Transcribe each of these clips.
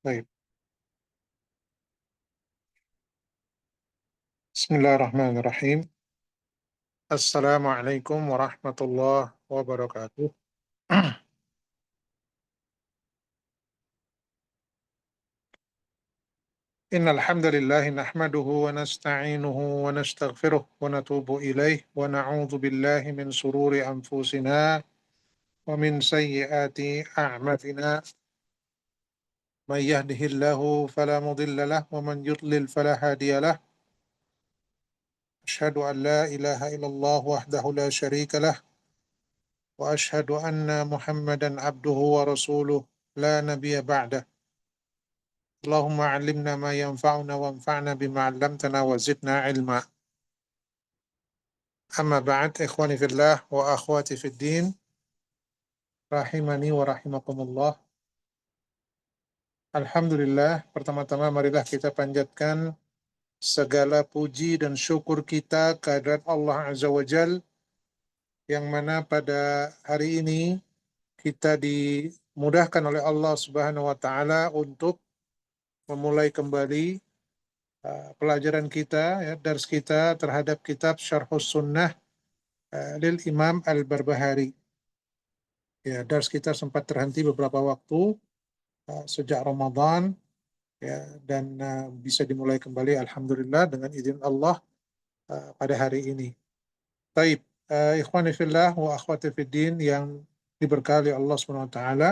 Baik. Bismillahirrahmanirrahim. Assalamualaikum warahmatullahi wabarakatuh. Innal hamdalillah nahmaduhu wa nasta'inuhu wa nastaghfiruh wa natubu ilaih wa na'udzu billahi min sururi anfusina wa min sayyiati a'malina. May yahdihillahu fala mudilla lah wa man yudlil fala hadiyalah. Asyhadu an la ilaha illallah wahdahu la syarika lah wa asyhadu anna Muhammadan abduhu wa rasuluh la nabiyya ba'dah. Allahumma alimna ma yanfa'una wanfa'na bima 'allamtana wa zidna ilma. Amma ba'd, ikhwani fillah wa akhwati fid din, rahimani wa rahimakumullah. Alhamdulillah, pertama-tama marilah kita panjatkan segala puji dan syukur kita kehadirat Allah Azza wa Jal, yang mana pada hari ini kita dimudahkan oleh Allah Subhanahu wa taala untuk memulai kembali pelajaran kita, ya, dars kita terhadap kitab Syarhus Sunnah lil Imam Al-Barbahari. Ya, dars kita sempat terhenti beberapa waktu sejak Ramadan, ya, dan bisa dimulai kembali alhamdulillah dengan izin Allah pada hari ini. Taib, ikhwani fillah wa akhwati fiddin yang diberkahi Allah Subhanahu wa taala.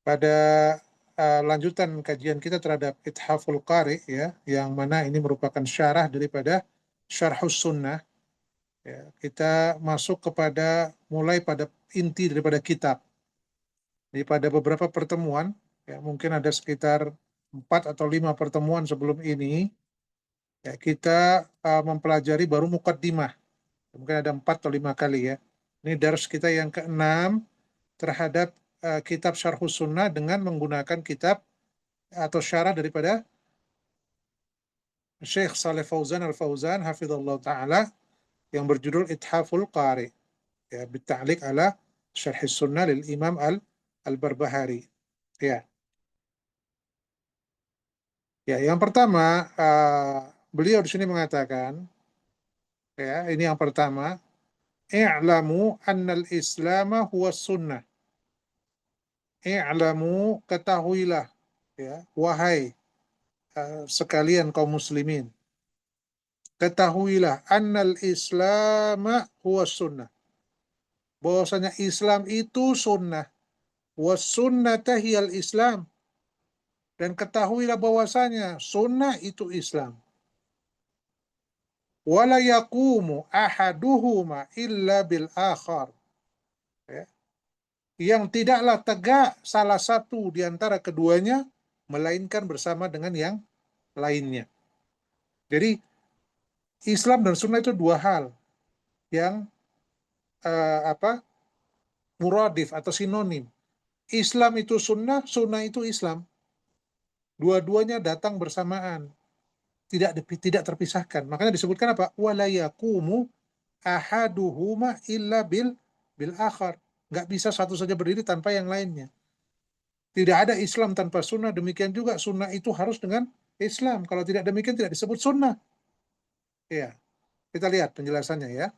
Pada lanjutan kajian kita terhadap Ithaful Qari, ya, yang mana ini merupakan syarah daripada Syarhus Sunnah. Ya, kita masuk kepada mulai pada inti daripada kitab. Jadi pada beberapa pertemuan, ya, mungkin ada sekitar 4 atau 5 pertemuan sebelum ini, ya, kita mempelajari baru muqaddimah. Mungkin ada 4 atau 5 kali, ya. Ini dars kita yang ke-6 terhadap kitab Syarhus Sunnah dengan menggunakan kitab atau syarah daripada Syekh Saleh Fauzan Al-Fauzan hafizallahu taala yang berjudul Ithaful Qari, ya, bita'liq ala Syarhus Sunnah lil Imam Al-Barbahari. Ya. Ya, yang pertama, beliau di sini mengatakan, ya, ini yang pertama, i'lamu annal islama huwa sunnah. I'lamu, ketahuilah, ya, wahai sekalian kaum muslimin, ketahuilah annal islama huwa sunnah, bahwasanya Islam itu sunnah, was sunnata hiyal Islam, dan ketahuilah bahwasanya sunnah itu Islam. Wala yaqumu ahaduhuma illa bil akhar, ya, yang tidaklah tegak salah satu di antara keduanya melainkan bersama dengan yang lainnya. Jadi Islam dan sunnah itu dua hal yang muradif atau sinonim. Islam itu sunnah, sunnah itu Islam. Dua-duanya datang bersamaan, tidak terpisahkan. Makanya disebutkan apa? Wala yaqumu ahaduhuma illa bil akhar. Nggak bisa satu saja berdiri tanpa yang lainnya. Tidak ada Islam tanpa sunnah, demikian juga sunnah itu harus dengan Islam. Kalau tidak demikian tidak disebut sunnah. Ya, kita lihat penjelasannya, ya.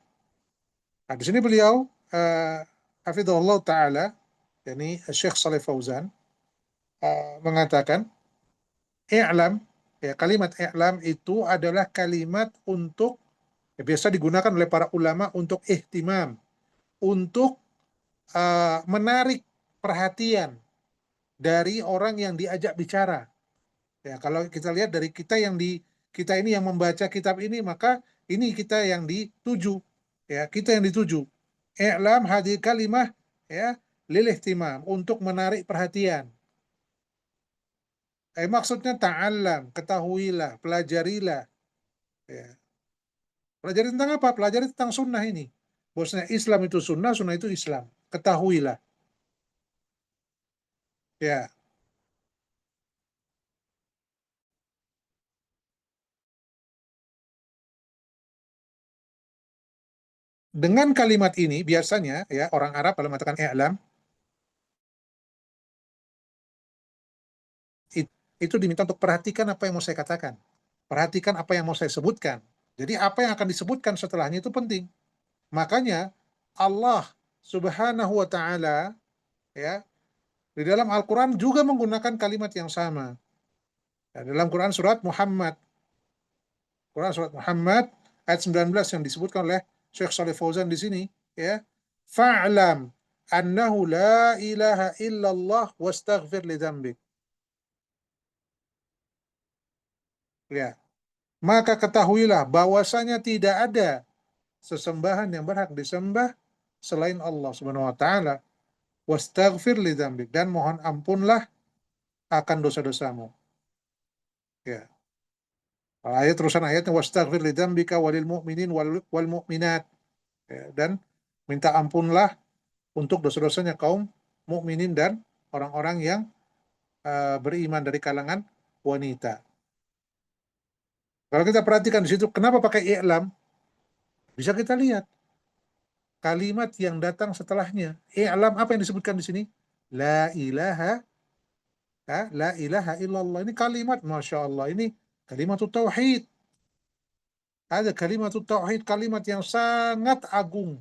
Nah, di sini beliau hafizahullah taala, yakni Syekh Saleh Fauzan, mengatakan i'lam, ya, kalimat i'lam itu adalah kalimat untuk, ya, biasa digunakan oleh para ulama untuk ihtimam, untuk menarik perhatian dari orang yang diajak bicara. Ya, kalau kita lihat dari kita ini yang membaca kitab ini, maka ini kita yang dituju, ya, kita yang dituju. I'lam hadhihi kalimah, ya, lil ihtimam, untuk menarik perhatian. Maksudnya ta'allam, ketahuilah, pelajarilah, ya. Pelajari tentang apa? Pelajari tentang sunnah ini. Bosnya Islam itu sunnah, sunnah itu Islam. Ketahuilah. Ya, dengan kalimat ini biasanya, ya, orang Arab kalau mengatakan i'lam, itu diminta untuk perhatikan apa yang mau saya katakan. Perhatikan apa yang mau saya sebutkan. Jadi apa yang akan disebutkan setelahnya itu penting. Makanya Allah Subhanahu wa taala ya di dalam Al-Qur'an juga menggunakan kalimat yang sama. Ya, dalam Quran surat Muhammad ayat 19 yang disebutkan oleh Syekh Saleh Fauzan di sini ya. Fa'lam annahu la ilaha illallah wastaghfir li dzambik. Ya. Maka ketahuilah bahwasanya tidak ada sesembahan yang berhak disembah selain Allah Subhanahu wa taala. Wastaghfir li dzambik, dan mohon ampunlah akan dosa-dosamu. Ya. Ayat terusan ayatnya wastaghfir li dzambika walil mu'minin wal mu'minat. Ya. Dan minta ampunlah untuk dosa-dosanya kaum mukminin dan orang-orang yang beriman dari kalangan wanita. Kalau kita perhatikan di situ, kenapa pakai i'lam? Bisa kita lihat kalimat yang datang setelahnya. I'lam apa yang disebutkan di sini? La ilaha, la ilaha illallah. Ini kalimat, masya Allah. Ini kalimat tauhid. Ada kalimat tauhid, kalimat yang sangat agung.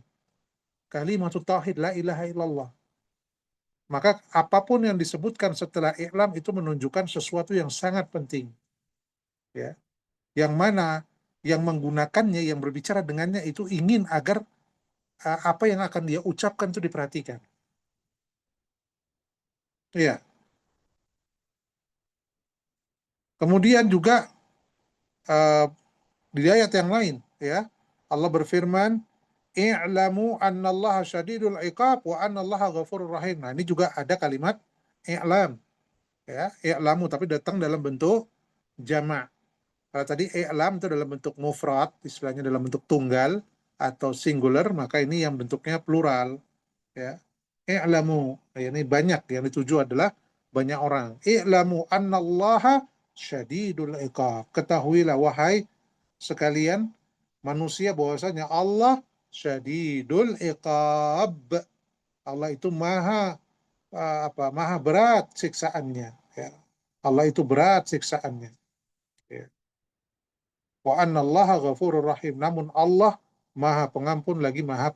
Kalimat tauhid, la ilaha illallah. Maka apapun yang disebutkan setelah i'lam itu menunjukkan sesuatu yang sangat penting. Ya. Yang mana yang menggunakannya, yang berbicara dengannya itu ingin agar apa yang akan dia ucapkan itu diperhatikan. Iya. Kemudian juga uh, di ayat yang lain, ya, Allah berfirman, "I'lamu annallaha syadidul iqab wa annallaha ghafurur rahim." Nah, ini juga ada kalimat i'lam, ya, i'lamu tapi datang dalam bentuk jamak. Kalau tadi i'lam itu dalam bentuk mufrad, istilahnya dalam bentuk tunggal atau singular, maka ini yang bentuknya plural, ya. I'lamu, ya, ini banyak, yang dituju adalah banyak orang. I'lamu annallaha syadidul iqab. Ketahuilah wahai sekalian manusia bahwasanya Allah syadidul iqab. Allah itu maha maha berat siksaannya, ya. Allah itu berat siksaannya, ya. Wa annallaha ghafurur rahim. Namun Allah maha pengampun lagi maha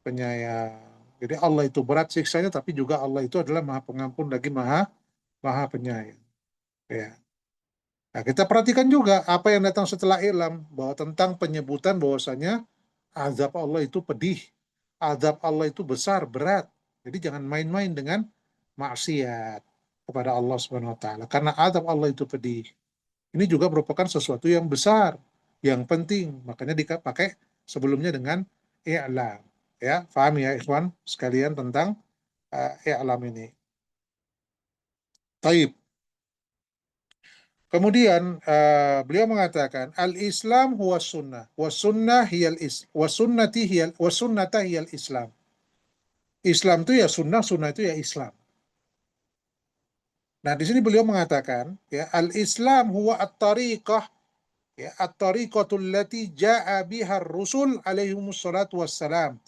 penyayang. Jadi Allah itu berat siksanya, tapi juga Allah itu adalah maha pengampun lagi maha maha penyayang. Ya. Nah, kita perhatikan juga apa yang datang setelah ilam, bahwa tentang penyebutan bahwasanya azab Allah itu pedih, azab Allah itu besar, berat. Jadi jangan main-main dengan maksiat kepada Allah Subhanahu wa taala, karena azab Allah itu pedih. Ini juga merupakan sesuatu yang besar, yang penting. Makanya dipakai sebelumnya dengan i'lam. Ya, paham ya ikhwan sekalian tentang i'lam ini. Taib. Kemudian beliau mengatakan al-Islam huwa sunnah, wa sunnah hiyal is, wa sunnati hiyal, wa sunnata hiyal Islam. Islam itu ya sunnah, sunnah itu ya Islam. Nah, di sini beliau mengatakan ya al-Islam huwa at-tariqah, ya at-tariqatul lati ja'a biha ar-rusul alaihimus salatu wassalam.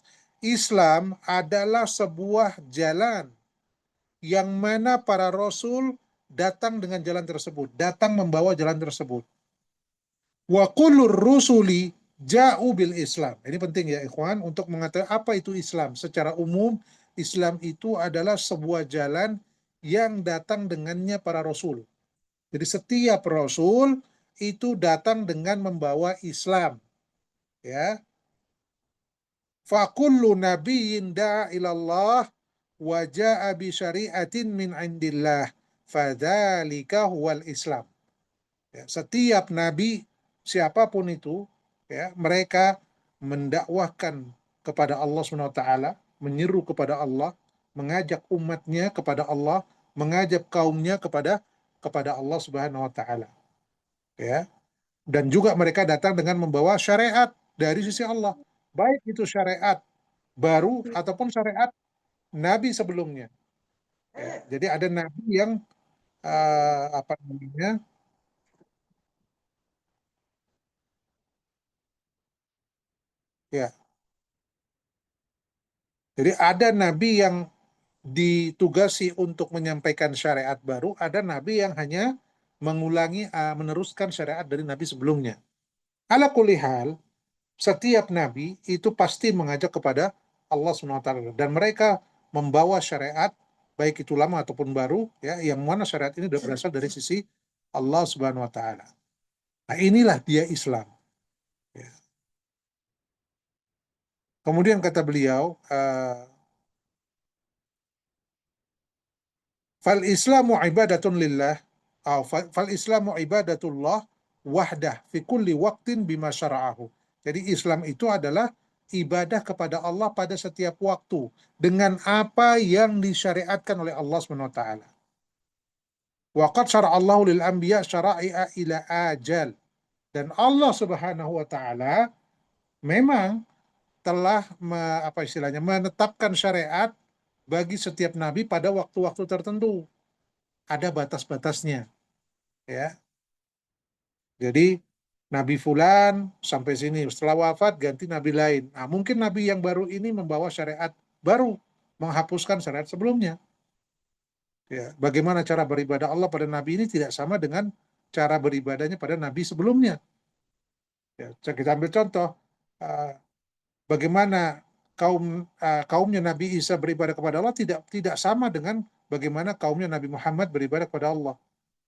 Islam adalah sebuah jalan yang mana para rasul datang dengan jalan tersebut, datang membawa jalan tersebut. Wa kullur rusuli ja'u bil Islam. Ini penting ya ikhwan untuk mengatakan apa itu Islam. Secara umum, Islam itu adalah sebuah jalan yang datang dengannya para rasul. Jadi setiap rasul itu datang dengan membawa Islam, ya. Fa kullu nabiyyin da'a ilallah wa ja'a bi syari'atin min indillah fadzalika huwal Islam. Ya, setiap nabi siapapun itu, ya, mereka mendakwahkan kepada Allah Subhanahu wa taala, menyeru kepada Allah, mengajak umatnya kepada Allah, mengajak kaumnya kepada Allah Subhanahu wa taala, ya. Dan juga mereka datang dengan membawa syariat dari sisi Allah, baik itu syariat baru ataupun syariat nabi sebelumnya, ya. Jadi ada nabi yang apa namanya, ya, jadi ada nabi yang ditugasi untuk menyampaikan syariat baru, ada nabi yang hanya mengulangi, meneruskan syariat dari nabi sebelumnya. Ala kulli hal, setiap nabi itu pasti mengajak kepada Allah SWT, dan mereka membawa syariat baik itu lama ataupun baru, ya, yang mana syariat ini berasal dari sisi Allah Subhanahu wa taala. Nah, inilah dia Islam. Ya. Kemudian kata beliau, fal Islamu ibadatun lillah, fal Islamu ibadatullah wahdah fi kulli waqtin bima syara'ahu. Jadi Islam itu adalah ibadah kepada Allah pada setiap waktu dengan apa yang disyariatkan oleh Allah Subhanahu wa taala. Wa qad syara'allahu lil anbiya syara'i'a ila ajal. Dan Allah Subhanahu wa taala memang telah apa istilahnya, menetapkan syariat bagi setiap nabi pada waktu-waktu tertentu. Ada batas-batasnya, ya. Jadi nabi fulan sampai sini, setelah wafat ganti nabi lain. Nah, mungkin nabi yang baru ini membawa syariat baru, menghapuskan syariat sebelumnya. Ya, bagaimana cara beribadah Allah pada nabi ini tidak sama dengan cara beribadahnya pada nabi sebelumnya. Ya, kita ambil contoh, uh, bagaimana kaumnya Nabi Isa beribadah kepada Allah tidak sama dengan bagaimana kaumnya Nabi Muhammad beribadah kepada Allah.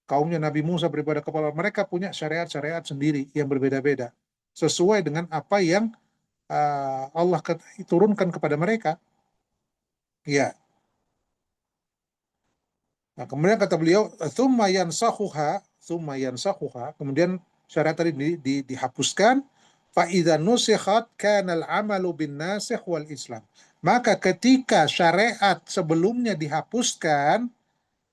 Kaumnya Nabi Musa beribadah kepada Allah. Mereka punya syariat-syariat sendiri yang berbeda-beda sesuai dengan apa yang Allah turunkan kepada mereka. Ya. Nah, kemudian kata beliau, "Tsumma yansakhuha." Kemudian syariat tadi dihapuskan. Fa idza nusikhat kana al-amalu bin nasikh wal Islam. Maka ketika syariat sebelumnya dihapuskan,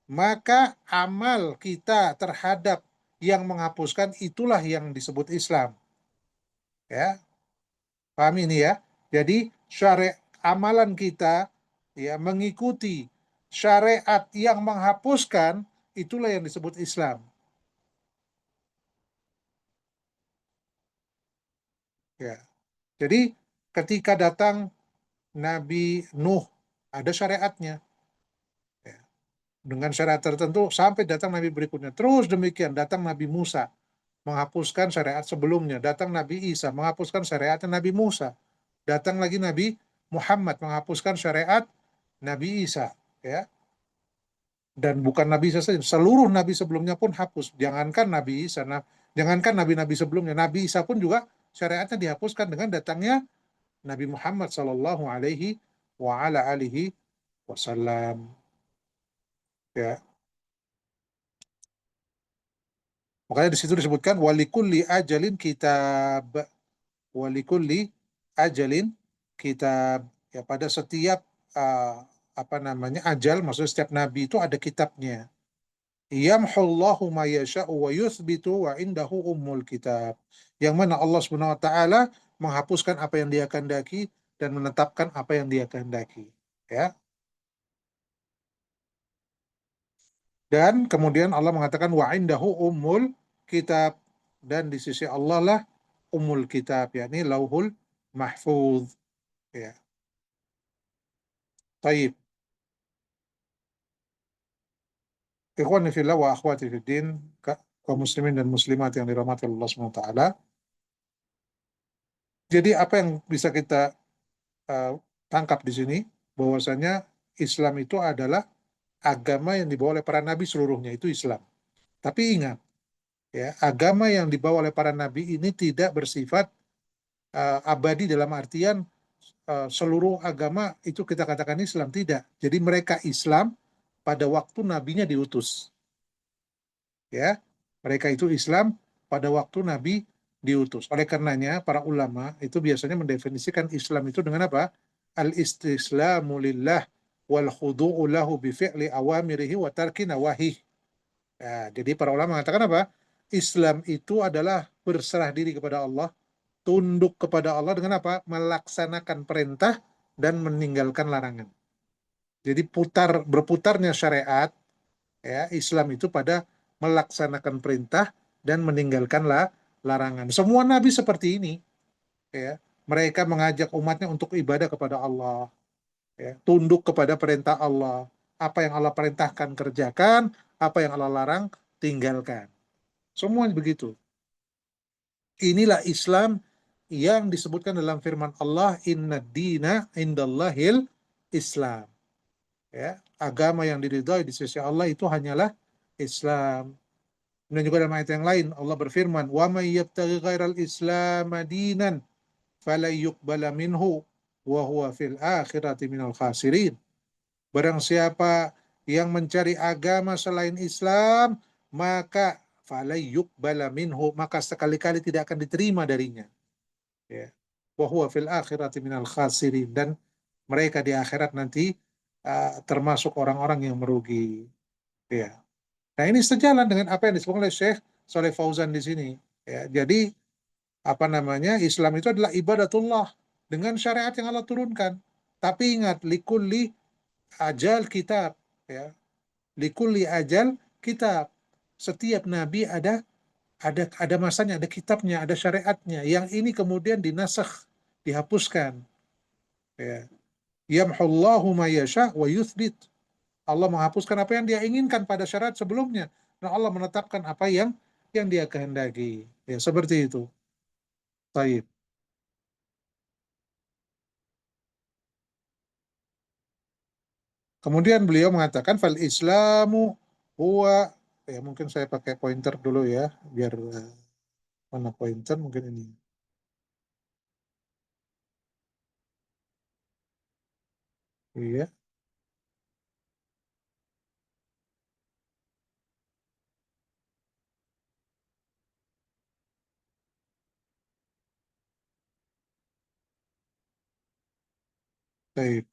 maka amal kita terhadap yang menghapuskan itulah yang disebut Islam. Ya, paham ini ya? Jadi syariat amalan kita, ya, mengikuti syariat yang menghapuskan itulah yang disebut Islam. Ya. Jadi ketika datang Nabi Nuh ada syariatnya, ya, dengan syariat tertentu sampai datang Nabi berikutnya. Terus demikian datang Nabi Musa menghapuskan syariat sebelumnya. Datang Nabi Isa menghapuskan syariat Nabi Musa. Datang lagi Nabi Muhammad menghapuskan syariat Nabi Isa. Ya. Dan bukan Nabi Isa saja, seluruh Nabi sebelumnya pun hapus. Jangankan Nabi-Nabi sebelumnya, Nabi Isa pun juga syariatnya dihapuskan dengan datangnya Nabi Muhammad Sallallahu Alaihi wa ala alihi Wasallam. Ya, makanya di situ disebutkan walikulli ajalin kitab, walikulli ajalin kitab. Ya, pada setiap uh, apa namanya ajal, maksudnya setiap nabi itu ada kitabnya. Yamhullahu ma yasha'u wa yuthbitu wa indahu ummul kitab. Yang mana Allah Subhanahu wa taala menghapuskan apa yang Dia kehendaki dan menetapkan apa yang Dia kehendaki. Ya. Dan kemudian Allah mengatakan wa indahu ummul kitab, dan di sisi Allah lah ummul kitab, yakni lauhul mahfuz. Ya. Taib. Ikhwani fillah wa akhwati fiddin, kaum muslimin dan muslimat yang dirahmati Allah Subhanahu wa taala. Jadi apa yang bisa kita uh, tangkap di sini, bahwasanya Islam itu adalah agama yang dibawa oleh para nabi seluruhnya, itu Islam. Tapi ingat, ya, agama yang dibawa oleh para nabi ini tidak bersifat abadi dalam artian seluruh agama itu kita katakan Islam, tidak. Jadi mereka Islam pada waktu nabinya diutus. Ya, mereka itu Islam pada waktu nabi diutus. Oleh karenanya para ulama itu biasanya mendefinisikan Islam itu dengan apa? Al-istislamu lillah wal khudu'u lahu bi fi'li awamirihi wa tarki nawahih. Ya, jadi para ulama mengatakan apa? Islam itu adalah berserah diri kepada Allah, tunduk kepada Allah dengan apa? Melaksanakan perintah dan meninggalkan larangan. Jadi berputarnya syariat, ya, Islam itu pada melaksanakan perintah dan meninggalkan larangan. Semua nabi seperti ini, ya. Mereka mengajak umatnya untuk ibadah kepada Allah, ya, tunduk kepada perintah Allah. Apa yang Allah perintahkan kerjakan, apa yang Allah larang tinggalkan. Semua begitu. Inilah Islam yang disebutkan dalam firman Allah, Inna dina indallahil Islam. Ya, agama yang diridhai di sisi Allah itu hanyalah Islam. Dan juga dalam ayat yang lain Allah berfirman, "Wa may yabtaghi ghairal Islam dinan falan yuqbala minhu wa huwa fil akhirati minal khasirin." Barang siapa yang mencari agama selain Islam, maka falan yuqbala minhu, maka sekali-kali tidak akan diterima darinya. Ya. Wa huwa fil akhirati minal khasirin, dan mereka di akhirat nanti termasuk orang-orang yang merugi. Ya. Nah, ini sejalan dengan apa yang disebutkan oleh Syekh Saleh Fauzan di sini. Ya, jadi apa namanya? Islam itu adalah ibadatullah dengan syariat yang Allah turunkan. Tapi ingat, likulli ajal kitab, ya. Likulli ajal kitab. Setiap nabi ada masanya, ada kitabnya, ada syariatnya. Yang ini kemudian dinasakh, dihapuskan. Ya. Yamhullahu ma yasha wa yuthbit. Allah menghapuskan apa yang dia inginkan pada syariat sebelumnya. Dan Allah menetapkan apa yang dia kehendaki. Ya, seperti itu. Baik. Kemudian beliau mengatakan fal Islamu huwa, ya mungkin saya pakai pointer dulu ya biar mana pointer mungkin ini. Iya, baik.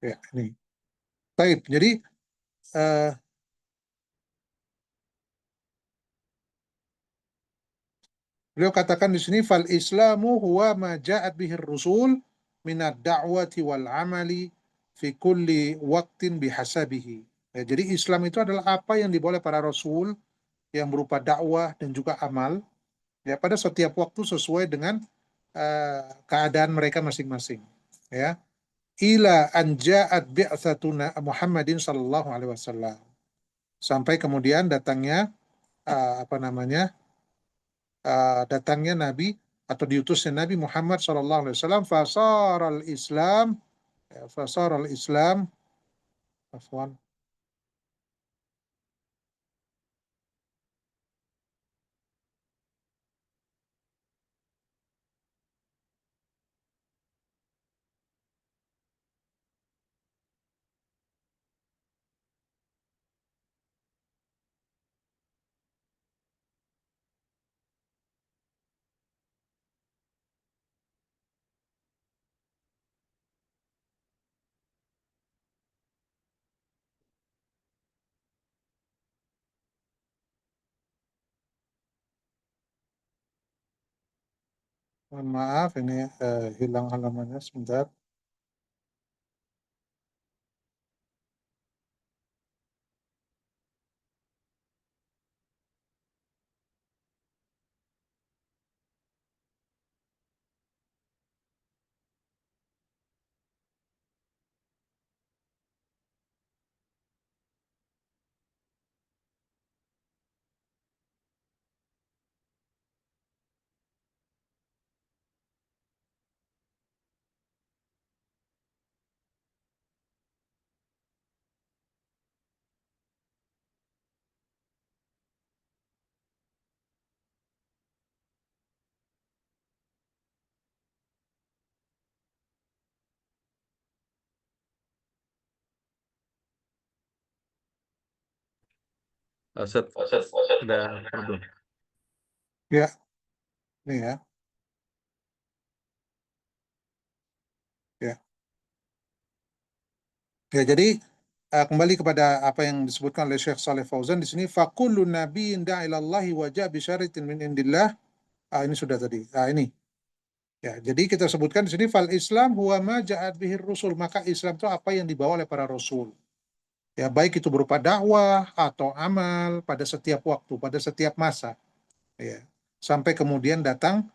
Ya, ini. Baik. Jadi eh, beliau katakan di sini fal Islamu huwa ma ja'at bihi rusul minad da'wati wal amali fi kulli waqtin bihasabihi. Ya, jadi Islam itu adalah apa yang dibawa oleh para rasul yang berupa dakwah dan juga amal ya pada setiap waktu sesuai dengan keadaan mereka masing-masing. Ya, ila an ja'at bi'tsatuna Muhammadin sallallahu alaihi wasallam. Sampai kemudian datangnya apa namanya? Datangnya Nabi atau diutusnya Nabi Muhammad sallallahu alaihi wasallam, fasaral Islam, ya, fasaral Islam, afwan, mohon maaf ini hilang halamannya sebentar. Ustaz, ada problem. Ya, ini ya. Ya. Ya, jadi kembali kepada apa yang disebutkan oleh Syekh Saleh Fauzan di sini, fakullu nabiyyin da'a ilallahi wa ja'a bisyaratin min indillah. Ini sudah tadi. Ini. Ya, jadi kita sebutkan di sini fal Islam huwa ma ja'at bihir rusul, maka Islam itu apa yang dibawa oleh para rasul. Ya, baik itu berupa dakwah atau amal pada setiap waktu, pada setiap masa. Ya. Sampai kemudian datang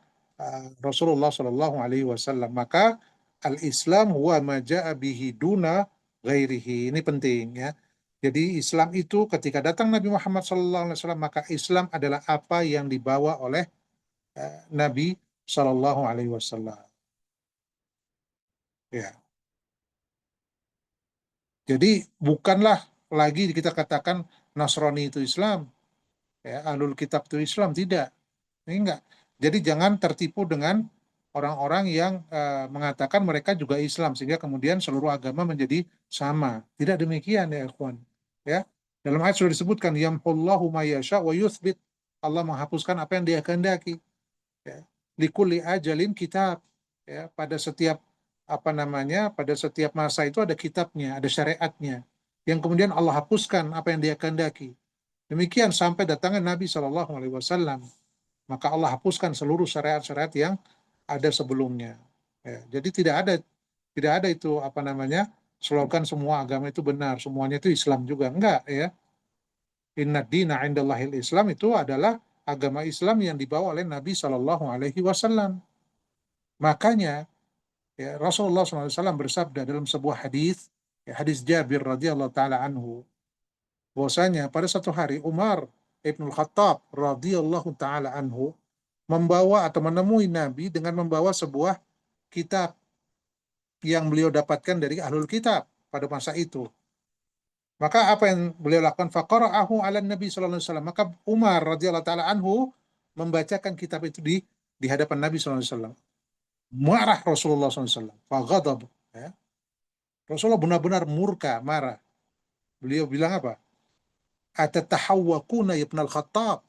Rasulullah Shallallahu alaihi wasallam. Maka Al-Islam huwa ma ja'a bihi duna ghairihi. Ini penting ya. Jadi Islam itu ketika datang Nabi Muhammad SAW, maka Islam adalah apa yang dibawa oleh Nabi SAW. Ya. Jadi bukanlah lagi kita katakan Nasrani itu Islam, ya, Ahlul Kitab itu Islam, tidak. Ini enggak. Jadi jangan tertipu dengan orang-orang yang mengatakan mereka juga Islam sehingga kemudian seluruh agama menjadi sama. Tidak demikian ya ikhwan. Ya. Dalam ayat sudah disebutkan yamhullahu ma yasha wa yuthbit. Allah menghapuskan apa yang Dia kehendaki. Ya. Likulli ajalin kitab. Ya, pada setiap pada setiap masa itu ada kitabnya, ada syariatnya. Yang kemudian Allah hapuskan apa yang Dia kehendaki. Demikian sampai datangnya Nabi SAW. Maka Allah hapuskan seluruh syariat-syariat yang ada sebelumnya. Ya, jadi tidak ada itu slogan semua agama itu benar, semuanya itu Islam juga. Enggak ya. Inna dina indallahil Islam itu adalah agama Islam yang dibawa oleh Nabi SAW. Makanya ya, Rasulullah SAW bersabda dalam sebuah hadis, ya, hadis Jabir radhiyallahu taala anhu, bahwasanya pada satu hari Umar Ibnul Khattab radhiyallahu taala anhu membawa atau menemui Nabi dengan membawa sebuah kitab yang beliau dapatkan dari Ahlul Kitab pada masa itu. Maka apa yang beliau lakukan? Faqara'ahu 'ala Nabi sallallahu alaihi wasallam. Maka Umar radhiyallahu taala anhu membacakan kitab itu di hadapan Nabi sallallahu alaihi wasallam. Marah Rasulullah sallallahu alaihi wasallam. Faghadab, ya. Rasulullah benar-benar murka, marah. Beliau bilang apa? Atatahawwakuna ya Ibnul Khattab.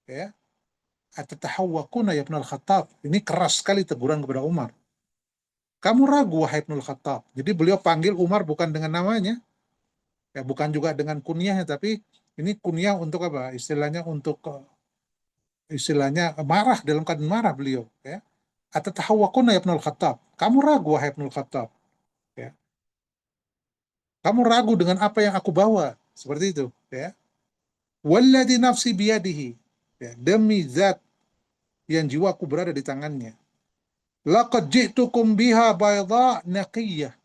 Ya. Atatahawwakuna ya Ibnul Khattab. Ini keras sekali teguran kepada Umar. Kamu ragu wahai Ibnul Khattab. Jadi beliau panggil Umar bukan dengan namanya, ya bukan juga dengan kunyahnya, tapi ini kunyah untuk apa? Istilahnya marah, dalam keadaan marah beliau, ya. Atatahawwakuna ya Ibnul Khattab. Kamu ragu wahai Ibnul Khattab. Ya. Kamu ragu dengan apa yang aku bawa, seperti itu, ya. Walladzi nafsi biyadihi. Ya, demi zat yang jiwaku berada di tangannya. Laqad ji'tukum biha bayda naqiyah.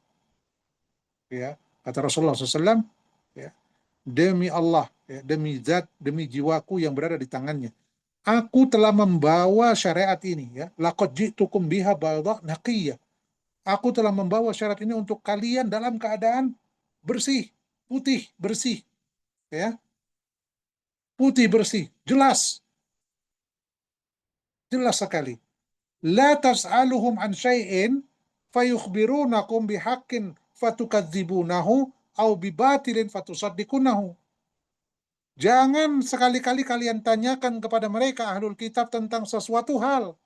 Ya, kata Rasulullah SAW, ya, demi Allah, ya, demi zat, demi jiwaku yang berada di tangannya, aku telah membawa syariat ini, ya. Laqad ji'tukum biha bayda naqiyah. Aku telah membawa syariat ini untuk kalian dalam keadaan bersih, putih, bersih, ya. Putih bersih, jelas, jelas sekali. La tas'aluhum an syai'in fayukhbirunakum bihaqqin fatukadzibunahu au bibatilin fatusaddiqunahu. Jangan sekali-kali kalian tanyakan kepada mereka Ahlul Kitab tentang sesuatu hal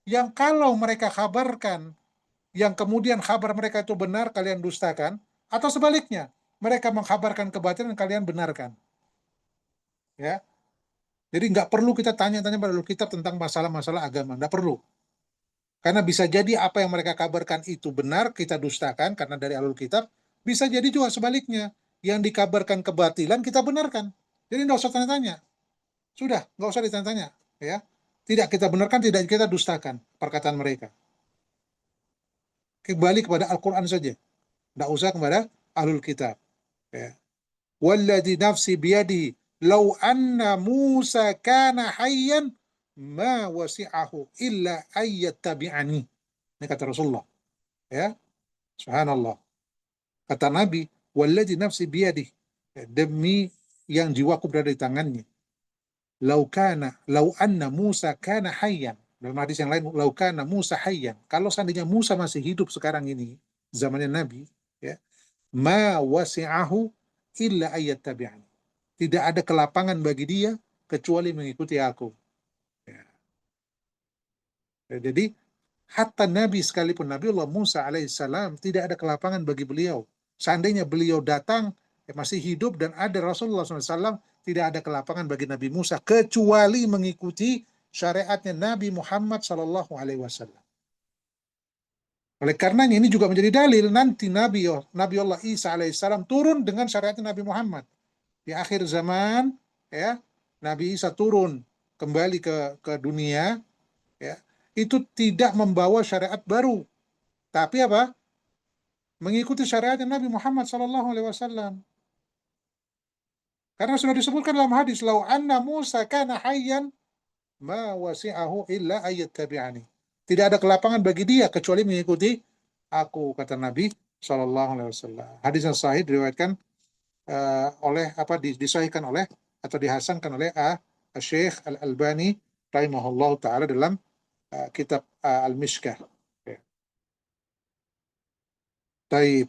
yang kalau mereka kabarkan, yang kemudian kabar mereka itu benar, kalian dustakan, atau sebaliknya, mereka mengkabarkan kebatilan kalian benarkan. Ya. Jadi nggak perlu kita tanya-tanya pada Ahlul Kitab tentang masalah-masalah agama, nggak perlu. Karena bisa jadi apa yang mereka kabarkan itu benar, kita dustakan karena dari Ahlul Kitab. Bisa jadi juga sebaliknya. Yang dikabarkan kebatilan, kita benarkan. Jadi nggak usah tanya-tanya. Sudah, nggak usah ditanya-tanya. Ya. Tidak kita benarkan, tidak kita dustakan perkataan mereka. Kembali kepada Al-Quran saja. Nggak usah kepada Ahlul Kitab. Ya. Walladzi nafsi biyadihi law anna Musa kana hayyan ma wasi'ahu illa ayyattabi'ani. Ini kata Rasulullah. Ya, subhanallah. Kata Nabi, walladzi nafsi biyadihi, demi yang jiwaku berada di tangannya. Lau anna Musa kana hayyan. Dalam hadis yang lain, lau kana Musa hayyan. Kalau seandainya Musa masih hidup sekarang ini, zamannya Nabi, ya, ma wasi'ahu illa ayyattabi'ani. Tidak ada kelapangan bagi dia kecuali mengikuti aku. Ya. Jadi hatta Nabi sekalipun, Nabiullah Musa alaihissalam, tidak ada kelapangan bagi beliau. Seandainya beliau datang, masih hidup dan ada Rasulullah SAW, tidak ada kelapangan bagi Nabi Musa kecuali mengikuti syariatnya Nabi Muhammad SAW. Oleh karenanya ini juga menjadi dalil nanti Nabi Allah Isa alaihissalam turun dengan syariatnya Nabi Muhammad. Di akhir zaman, ya, Nabi Isa turun kembali ke dunia, ya, itu tidak membawa syariat baru, tapi apa? Mengikuti syariatnya Nabi Muhammad SAW. Karena sudah disebutkan dalam hadis, lau anna Musa kana hayyan ma wasi'ahu illa ayat tabi'ani. Tidak ada kelapangan bagi dia kecuali mengikuti aku, kata Nabi SAW. Hadis yang sahih diriwayatkan oleh disahihkan oleh atau dihasankan oleh Syekh Al-Albani rahimahullah taala dalam kitab Al-Mishkah. Ya. Taib.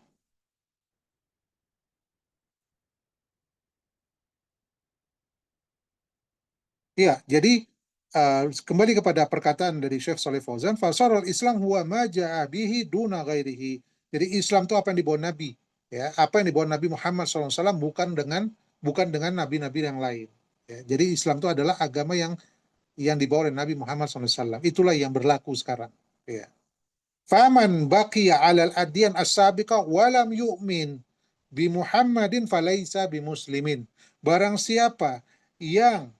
Iya, jadi kembali kepada perkataan dari Syekh Saleh Fauzan, fasarul Islam huwa ma ja'a bihi duna ghairihi. Jadi Islam itu apa yang dibawa Nabi, ya, apa yang dibawa Nabi Muhammad SAW bukan dengan nabi-nabi yang lain. Ya, jadi Islam itu adalah agama yang dibawa oleh Nabi Muhammad SAW. Itulah yang berlaku sekarang. Ya. Faman baqiya 'alal adyan as-sabiqah walam yu'min bi Muhammadin falaisa bi muslimin. Barang siapa yang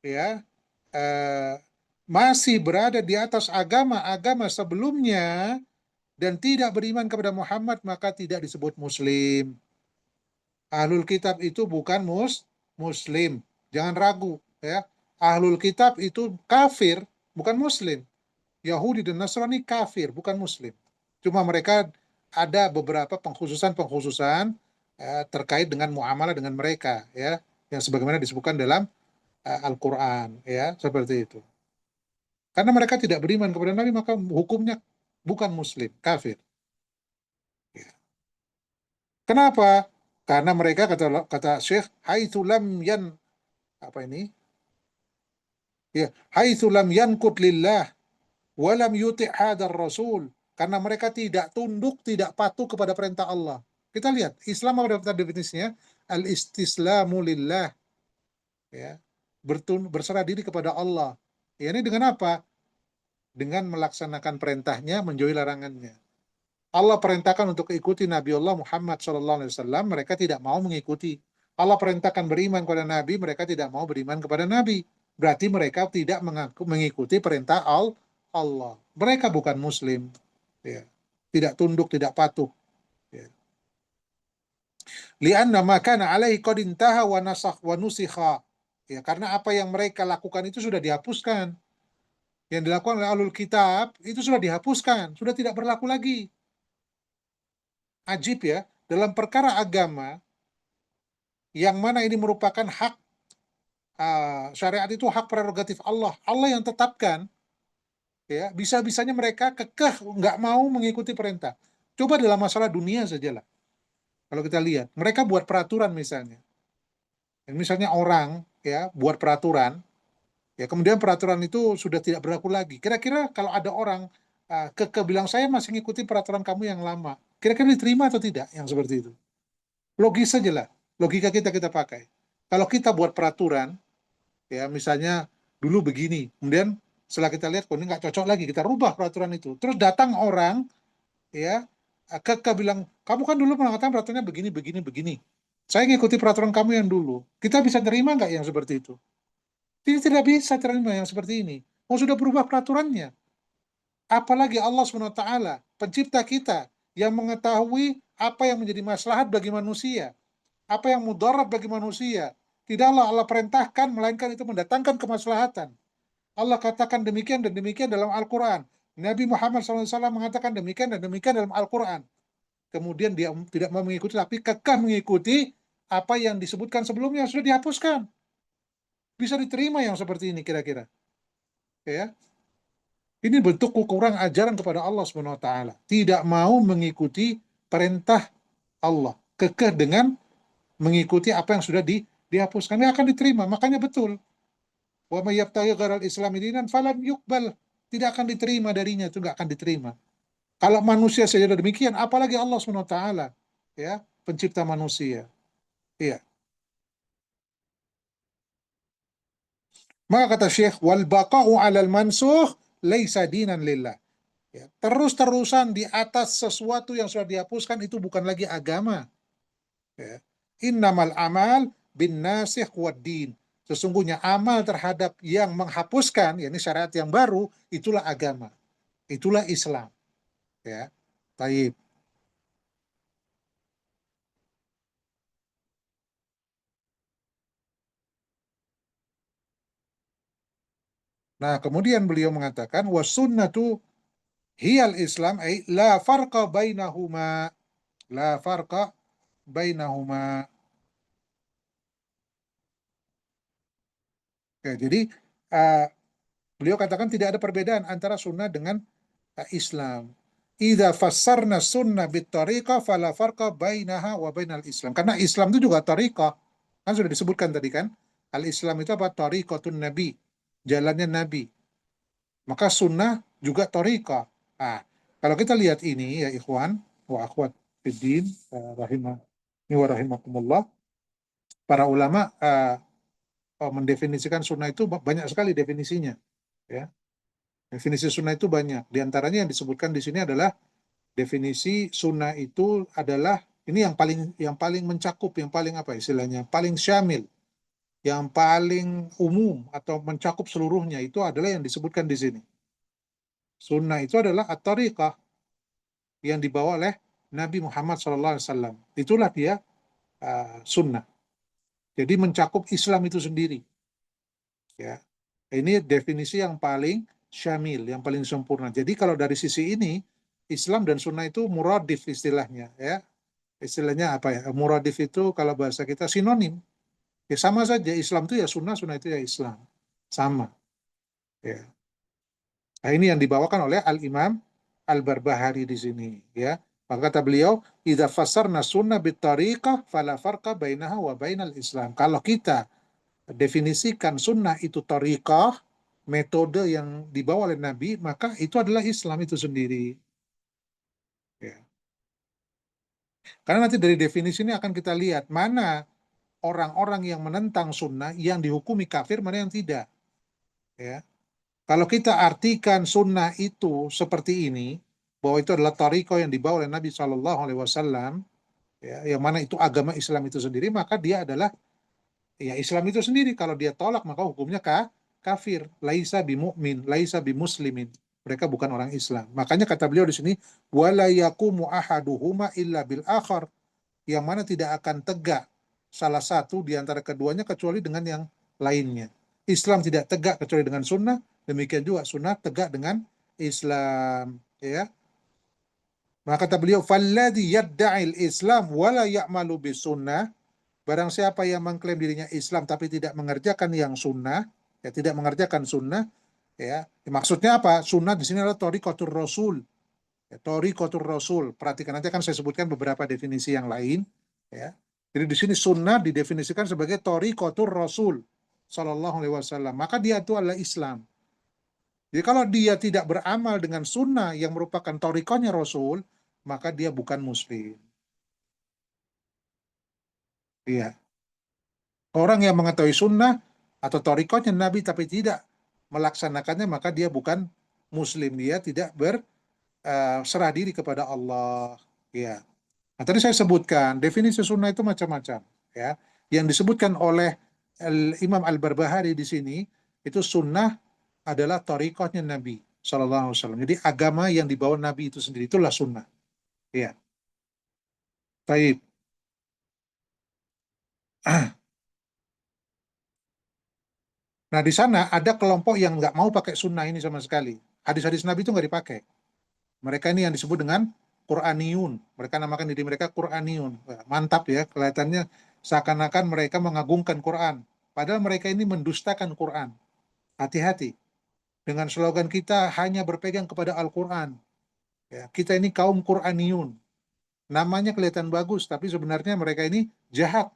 ya masih berada di atas agama-agama sebelumnya dan tidak beriman kepada Muhammad, maka tidak disebut muslim. Ahlul kitab itu bukan muslim. Jangan ragu, ya. Ahlul kitab itu kafir, bukan muslim. Yahudi dan Nasrani kafir, bukan muslim. Cuma mereka ada beberapa pengkhususan terkait dengan muamalah dengan mereka, ya, yang sebagaimana disebutkan dalam Al-Quran, ya, seperti itu. Karena mereka tidak beriman kepada Nabi, maka hukumnya bukan muslim, kafir. Ya. Kenapa? Karena mereka kata Syekh, haitsu lam yan apa ini? Ya, haitsu lam yankut lillah wa lam yuti' hadar rasul. Karena mereka tidak tunduk, tidak patuh kepada perintah Allah. Kita lihat, Islam apa definisinya? Al-istislamu lillah. Ya. Berserah diri kepada Allah. Ya, ini dengan apa? Dengan melaksanakan perintahnya, menjauhi larangannya. Allah perintahkan untuk ikuti Nabi Allah Muhammad SAW, mereka tidak mau mengikuti. Allah perintahkan beriman kepada Nabi, mereka tidak mau beriman kepada Nabi. Berarti mereka tidak mengikuti perintah Allah. Mereka bukan Muslim. Ya. Tidak tunduk, tidak patuh. Ya. Lianna ma kana alaihi qad intaha wa nasakh wa nusikha. Ya, karena apa yang mereka lakukan itu sudah dihapuskan. Yang dilakukan oleh Ahlul Kitab itu sudah dihapuskan, sudah tidak berlaku lagi. Ajib ya, dalam perkara agama yang mana ini merupakan hak syariat itu hak prerogatif Allah. Allah yang tetapkan, ya, bisa-bisanya mereka kekeh nggak mau mengikuti perintah. Coba dalam masalah dunia sajalah. Kalau kita lihat, mereka buat peraturan misalnya. Misalnya orang ya buat peraturan, ya kemudian peraturan itu sudah tidak berlaku lagi. Kira-kira kalau ada orang kekeh bilang saya masih mengikuti peraturan kamu yang lama, kira-kira diterima atau tidak yang seperti itu? Logis saja lah, logika kita pakai. Kalau kita buat peraturan, ya misalnya dulu begini, kemudian setelah kita lihat kok ini nggak cocok lagi, kita rubah peraturan itu. Terus datang orang, ya kekeh bilang, kamu kan dulu mengatakan peraturannya begini, begini, begini. Saya ngikuti peraturan kamu yang dulu. Kita bisa terima nggak yang seperti itu? Tidak bisa terima yang seperti ini. Oh sudah berubah peraturannya. Apalagi Allah SWT, pencipta kita, yang mengetahui apa yang menjadi maslahat bagi manusia, apa yang mudarat bagi manusia. Tidaklah Allah perintahkan, melainkan itu mendatangkan kemaslahatan. Allah katakan demikian dan demikian dalam Al-Quran. Nabi Muhammad SAW mengatakan demikian dan demikian dalam Al-Quran. Kemudian dia tidak mau mengikuti, tapi kekeh mengikuti apa yang disebutkan sebelumnya, sudah dihapuskan. Bisa diterima yang seperti ini kira-kira. Ya. Ini bentuk kekurangan ajaran kepada Allah SWT. Tidak mau mengikuti perintah Allah. Kekeh dengan mengikuti apa yang sudah dihapuskan. Ini akan diterima. Makanya betul. Wa may yabtaghi ghairal islami dinan falan yuqbal. Tidak akan diterima darinya. Itu nggak akan diterima. Kalau manusia saja demikian, apalagi Allah SWT. Ya, pencipta manusia. Iya. Maka kata Syekh, wal baqa'u 'alal mansukh laisa dinan lillah. Ya, terus-terusan di atas sesuatu yang sudah dihapuskan itu bukan lagi agama. Ya. Innamal amal bin nasikh wad din. Sesungguhnya amal terhadap yang menghapuskan, yakni syariat yang baru, itulah agama. Itulah Islam. Ya. Taib. Nah, kemudian beliau mengatakan wasunnatu hiyal Islam ay la farqa bainahuma. La farqa bainahuma. Oke, jadi uh, beliau katakan tidak ada perbedaan antara sunnah dengan Islam. Idza fassarna sunnah bitariqah fala farqa bainaha wa bainal Islam. Karena Islam itu juga tariqah. Kan sudah disebutkan tadi kan. Al-Islam itu apa? Tariqatun Nabi. Jalannya Nabi. Maka sunnah juga tariqah. Nah, kalau kita lihat ini ya ikhwan wa akhwat fiddin rahimani wa rahimakumullah, para ulama mendefinisikan sunnah itu banyak sekali definisinya, ya. Definisi sunnah itu banyak. Di antaranya yang disebutkan di sini adalah definisi sunnah itu adalah ini yang paling mencakup, yang paling apa istilahnya, paling syamil, yang paling umum atau mencakup seluruhnya itu adalah yang disebutkan di sini. Sunnah itu adalah at-tariqah yang dibawa oleh Nabi Muhammad SAW. Itulah dia sunnah. Jadi mencakup Islam itu sendiri. Ya, ini definisi yang paling syamil, yang paling sempurna. Jadi kalau dari sisi ini, Islam dan sunnah itu muradif istilahnya, ya. Istilahnya apa ya? Muradif itu kalau bahasa kita sinonim. Ya sama saja, Islam itu ya sunnah, sunnah itu ya Islam. Sama. Ya. Nah, ini yang dibawakan oleh Al-Imam Al-Barbahari di sini, ya. Maka kata beliau, "Idza fassarna sunnah bitariqah fala farqa bainaha wa bainal Islam." Kalau kita definisikan sunnah itu tariqah, metode yang dibawa oleh Nabi, maka itu adalah Islam itu sendiri. Ya. Karena nanti dari definisi ini akan kita lihat mana orang-orang yang menentang sunnah yang dihukumi kafir, mana yang tidak. Ya. Kalau kita artikan sunnah itu seperti ini, bahwa itu adalah tariqah yang dibawa oleh Nabi Shallallahu Alaihi Wasallam, ya, yang mana itu agama Islam itu sendiri, maka dia adalah ya Islam itu sendiri. Kalau dia tolak maka hukumnya kafir. Laisa bimumin, laisa bimuslimin. Mereka bukan orang Islam. Makanya kata beliau di sini, wala yaqumu ahaduhuma illa bil akhar, yang mana tidak akan tegak salah satu di antara keduanya kecuali dengan yang lainnya. Islam tidak tegak kecuali dengan sunnah, demikian juga sunnah tegak dengan Islam. Ya, maka kata beliau, "Falladhi yadda'il Islam wala ya'malu bis sunnah." Barang siapa yang mengklaim dirinya Islam tapi tidak mengerjakan yang sunnah, ya tidak mengerjakan sunnah, ya maksudnya apa? Sunnah di sini adalah thariqatur Rasul. Ya, thariqatur Rasul. Perhatikan nanti akan saya sebutkan beberapa definisi yang lain. Ya. Jadi di sini sunnah didefinisikan sebagai thariqatur Rasul Sallallahu Alaihi Wasallam. Maka dia itu adalah Islam. Jadi kalau dia tidak beramal dengan sunnah yang merupakan thariqahnya Rasul, maka dia bukan Muslim. Iya. Orang yang mengetahui sunnah atau thariqahnya Nabi tapi tidak melaksanakannya, maka dia bukan Muslim. Dia tidak berserah diri kepada Allah. Ya. Nah, tadi saya sebutkan definisi sunnah itu macam-macam, ya. Yang disebutkan oleh Imam Al-Barbahari di sini itu sunnah adalah thariqahnya Nabi Sallallahu Alaihi Wasallam. Jadi agama yang dibawa Nabi itu sendiri itulah sunnah. Ya. Baik. Nah, di sana ada kelompok yang nggak mau pakai sunnah ini sama sekali. Hadis-hadis Nabi itu nggak dipakai. Mereka ini yang disebut dengan Qur'aniyun. Mereka namakan diri mereka Qur'aniyun. Wah, mantap ya, kelihatannya seakan-akan mereka mengagungkan Quran. Padahal mereka ini mendustakan Quran. Hati-hati. Dengan slogan kita hanya berpegang kepada Al-Quran. Ya, kita ini kaum Qur'aniyun. Namanya kelihatan bagus, tapi sebenarnya mereka ini jahat.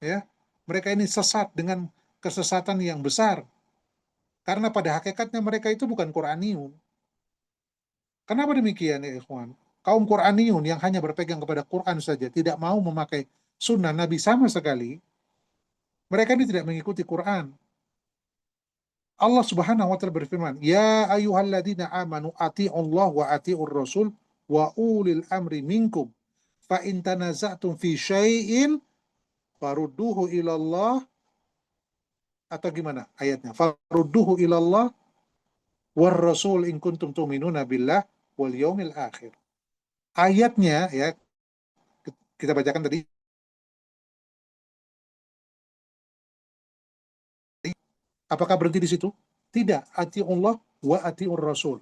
Ya, mereka ini sesat dengan kesesatan yang besar. Karena pada hakikatnya mereka itu bukan Qur'aniyun. Kenapa demikian ya ikhwan? Kaum Qur'aniyun yang hanya berpegang kepada Quran saja, tidak mau memakai sunnah Nabi sama sekali, mereka ini tidak mengikuti Quran. Allah Subhanahu wa taala berfirman, "Ya ayyuhalladzina amanu Allah wa ati'ur rasul wa ulil amri minkum. Fa in tanaza'tum fi syai'in farudduhu ilallah." Atau gimana ayatnya? Farudduhu ilallah war rasul in kuntum tu'minuna billah wal yaumil akhir. Ayatnya ya kita bacakan tadi, apakah berhenti di situ? Tidak, atiullah wa atiur rasul.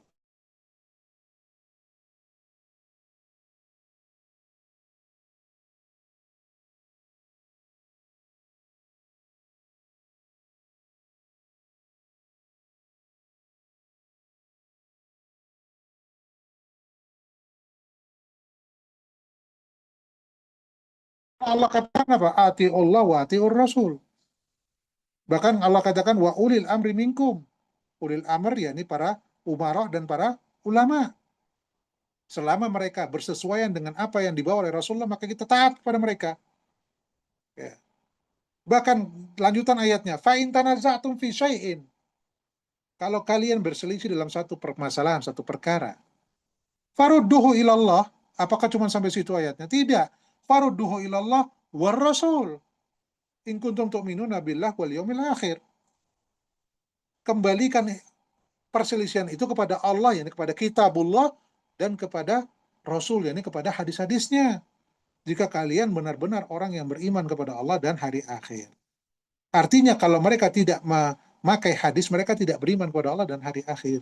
Allah katakan apa? Atiullah wa atiur rasul. Bahkan Allah katakan wa ulil amri minkum. Ulil amr yakni para umara dan para ulama. Selama mereka bersesuaian dengan apa yang dibawa oleh Rasulullah, maka kita taat kepada mereka. Ya. Bahkan lanjutan ayatnya, fa in tanaza'tum fi syai'in. Kalau kalian berselisih dalam satu permasalahan, satu perkara, farudduhu ilallah. Apakah cuma sampai situ ayatnya? Tidak. Farudduhu ilallah war rasul. In kuntum tu'minuna billah wal yaumil akhir. Kembalikan perselisihan itu kepada Allah, yakni kepada kitabullah, dan kepada Rasul, yakni kepada hadis-hadisnya. Jika kalian benar-benar orang yang beriman kepada Allah dan hari akhir. Artinya kalau mereka tidak memakai hadis, mereka tidak beriman kepada Allah dan hari akhir.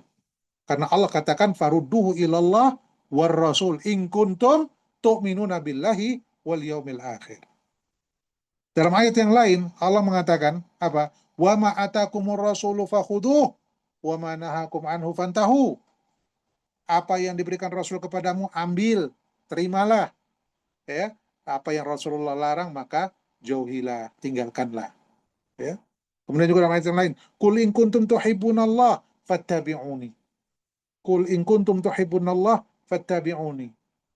Karena Allah katakan farudduhu ilallah war rasul in kuntum tu'minuna billahi wal yaumil akhir. Dalam ayat yang lain Allah mengatakan apa? Wa ma atakumur rasulu fakhuduh wa ma nahakum anhu fantahu. Apa yang diberikan Rasul kepadamu ambil, terimalah, ya. Apa yang Rasulullah larang maka jauhilah, tinggalkanlah, ya. Kemudian juga dalam ayat yang lain, Qul in kuntum tuhibbunallah fattabi'uni. Qul in kuntum tuhibbunallah fattabi'uni.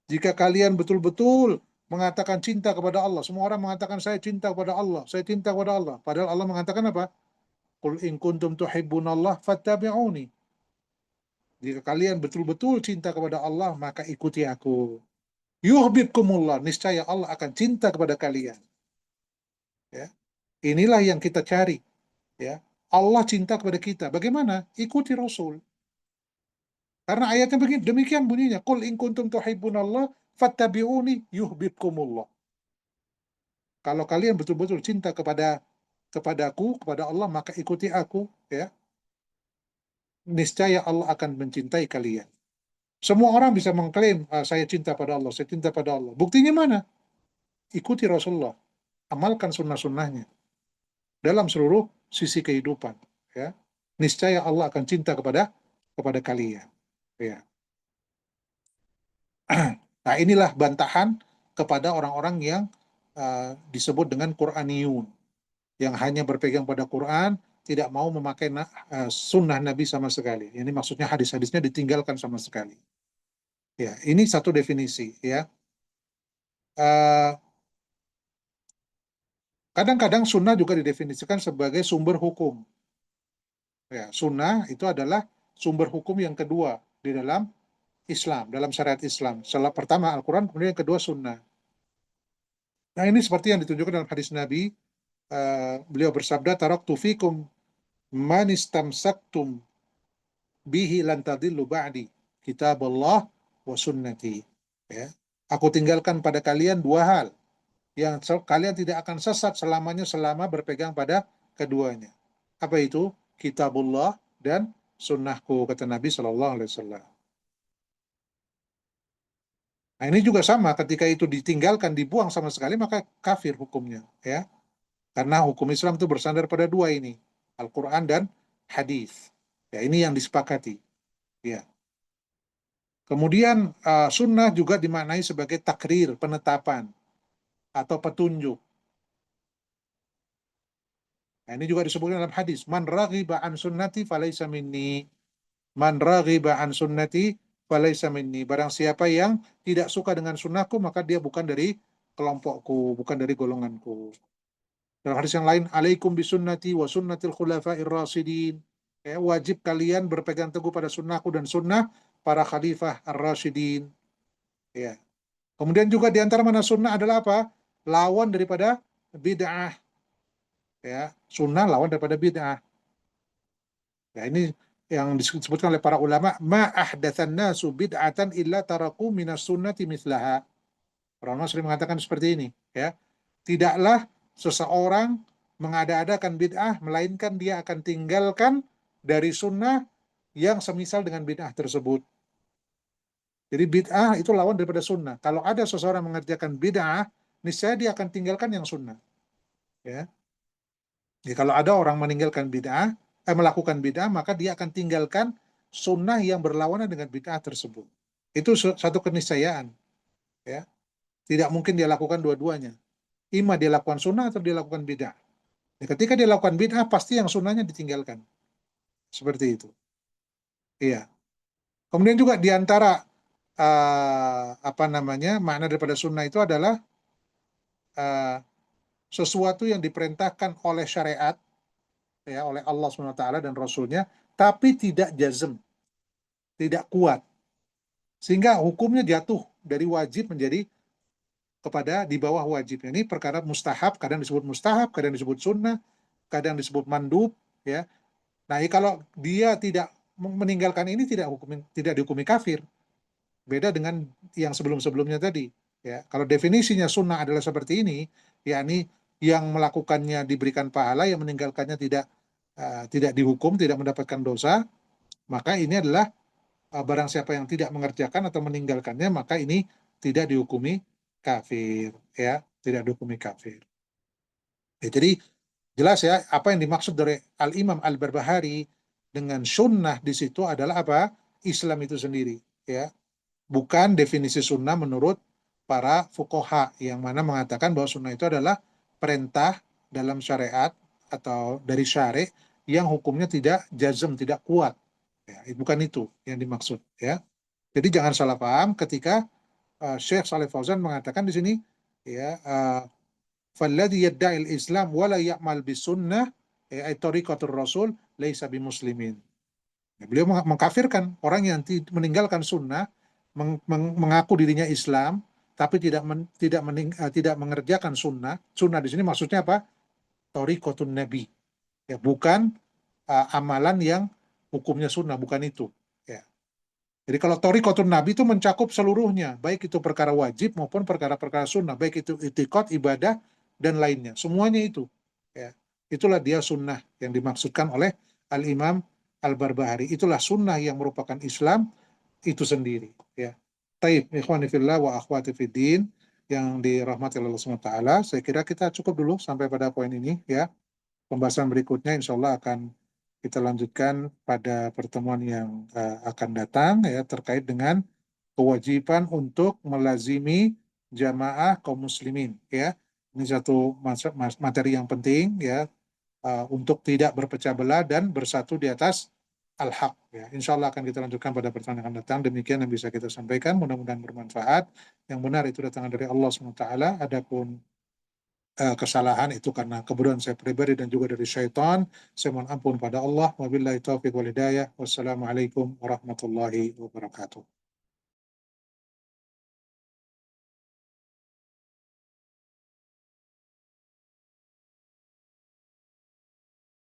Jika kalian betul-betul mengatakan cinta kepada Allah, semua orang mengatakan saya cinta kepada Allah, saya cinta kepada Allah. Padahal Allah mengatakan apa? Qul in kuntum tuhibbunallah fattabi'uni. Jika kalian betul-betul cinta kepada Allah, maka ikuti aku. Yuhibbukumullah, niscaya Allah akan cinta kepada kalian. Ya. Inilah yang kita cari. Ya. Allah cinta kepada kita. Bagaimana? Ikuti Rasul. Karena ayatnya begini, demikian bunyinya. Qul in kuntum tuhibbunallah fattabi'uni yuhibbukumullah. Kalau kalian betul-betul cinta kepadaku, kepada Allah, maka ikuti aku, ya. Niscaya Allah akan mencintai kalian. Semua orang bisa mengklaim, saya cinta pada Allah, saya cinta pada Allah. Buktinya mana? Ikuti Rasulullah. Amalkan sunnah-sunnahnya dalam seluruh sisi kehidupan, ya. Niscaya Allah akan cinta kepada kalian, ya. Nah, inilah bantahan kepada orang-orang yang disebut dengan Quraniyun, yang hanya berpegang pada Quran, tidak mau memakai sunnah Nabi sama sekali. Ini maksudnya hadis-hadisnya ditinggalkan sama sekali. Ya, ini satu definisi, ya. Kadang-kadang sunnah juga didefinisikan sebagai sumber hukum. Ya, sunnah itu adalah sumber hukum yang kedua di dalam Islam, dalam syariat Islam. Salah pertama Al-Quran, kemudian yang kedua sunnah. Nah, ini seperti yang ditunjukkan dalam hadis Nabi, beliau bersabda, taraktu fikum man istamsaktum bihi lan tadillu ba'di, kitabullah wa sunnati. Ya. Aku tinggalkan pada kalian dua hal yang kalian tidak akan sesat selamanya selama berpegang pada keduanya. Apa itu? Kitabullah dan sunnahku, kata Nabi Shallallahu Alaihi Wasallam. Nah, ini juga sama, ketika itu ditinggalkan, dibuang sama sekali, maka kafir hukumnya, ya. Karena hukum Islam itu bersandar pada dua ini, Al-Quran dan hadis. Ya, ini yang disepakati. Ya. Kemudian sunnah juga dimaknai sebagai takrir, penetapan atau petunjuk. Nah, ini juga disebutkan dalam hadis, man raghiba an sunnati falaysa minni. Man raghiba an sunnati falaysa minni. Barang siapa yang tidak suka dengan sunnahku, maka dia bukan dari kelompokku, bukan dari golonganku. Dalam hadis yang lain, alaikum bisunnati wa sunnatil khulafa'ir rasyidin. Ya, wajib kalian berpegang teguh pada sunnahku dan sunnah para khalifah ar-rasyidin. Ya. Kemudian juga di antara mana sunnah adalah apa? Lawan daripada bid'ah. Ya, sunnah lawan daripada bid'ah. Ya, ini yang disebutkan oleh para ulama, ma ahdatsan nasu bid'atan illa taraku minas sunnati mithlaha. Para ulama sering mengatakan seperti ini, ya. Tidaklah seseorang mengada-adakan bid'ah, melainkan dia akan tinggalkan dari sunnah yang semisal dengan bid'ah tersebut. Jadi bid'ah itu lawan daripada sunnah. Kalau ada seseorang mengerjakan bid'ah, niscaya dia akan tinggalkan yang sunnah. Ya. Jadi kalau ada orang meninggalkan bid'ah, melakukan bid'ah, maka dia akan tinggalkan sunnah yang berlawanan dengan bid'ah tersebut. Itu satu keniscayaan. Ya. Tidak mungkin dia lakukan dua-duanya. Ima dia lakukan sunnah atau dia lakukan bid'ah. Ya, ketika dia lakukan bid'ah, pasti yang sunnahnya ditinggalkan. Seperti itu. Iya. Kemudian juga diantara apa namanya makna daripada sunnah itu adalah uh, sesuatu yang diperintahkan oleh syariat, ya, oleh Allah SWT dan Rasulnya, tapi tidak jazm, tidak kuat, sehingga hukumnya jatuh dari wajib menjadi kepada di bawah wajib. Ini perkara mustahab, kadang disebut mustahab, kadang disebut sunnah, kadang disebut mandub, ya. Nah, kalau dia tidak meninggalkan ini tidak dihukumi kafir. Beda dengan yang sebelum-sebelumnya tadi. Ya, kalau definisinya sunnah adalah seperti ini, yakni yang melakukannya diberikan pahala, yang meninggalkannya tidak dihukum, tidak mendapatkan dosa, maka ini adalah barang siapa yang tidak mengerjakan atau meninggalkannya, maka ini tidak dihukumi kafir, ya, tidak dihukumi kafir. Ya, jadi jelas ya apa yang dimaksud dari Al-Imam Al-Barbahari dengan sunnah di situ adalah apa? Islam itu sendiri, ya. Bukan definisi sunnah menurut para fuqaha yang mana mengatakan bahwa sunnah itu adalah perintah dalam syariat atau dari syari yang hukumnya tidak jazm, tidak kuat. Ya, bukan itu yang dimaksud, ya. Jadi jangan salah paham ketika Syekh Shalih Fauzan mengatakan di sini, ya, falladhi yadda'il Islam wala ya'mal bisunnah ay tariqatur rasul laisa bimuslimin. Beliau mengkafirkan orang yang meninggalkan sunnah, mengaku dirinya Islam, tapi tidak mengerjakan sunnah. Sunnah di sini maksudnya apa? Thariqatun Nabi. Ya, bukan amalan yang hukumnya sunnah, bukan itu. Ya. Jadi kalau thariqatun Nabi itu mencakup seluruhnya, baik itu perkara wajib maupun perkara-perkara sunnah, baik itu i'tiqad, ibadah, dan lainnya. Semuanya itu. Ya. Itulah dia sunnah yang dimaksudkan oleh Al-Imam Al-Barbahari. Itulah sunnah yang merupakan Islam itu sendiri. Ya. Taib, ikhwani fillah wa akhwati fiddin yang dirahmati Allah SWT. Saya kira kita cukup dulu sampai pada poin ini. Ya. Pembahasan berikutnya insya Allah akan kita lanjutkan pada pertemuan yang akan datang, ya, terkait dengan kewajiban untuk melazimi jamaah kaum muslimin. Ya. Ini satu materi yang penting, ya, untuk tidak berpecah belah dan bersatu di atas al-haq. Ya. Insya Allah akan kita lanjutkan pada pertemuan yang akan datang. Demikian yang bisa kita sampaikan. Mudah-mudahan bermanfaat. Yang benar itu datang dari Allah SWT. Adapun kesalahan itu karena kebodohan saya pribadi dan juga dari syaitan. Saya mohon ampun pada Allah. Wabillahi taufiq wal hidayah. Wassalamualaikum warahmatullahi wabarakatuh.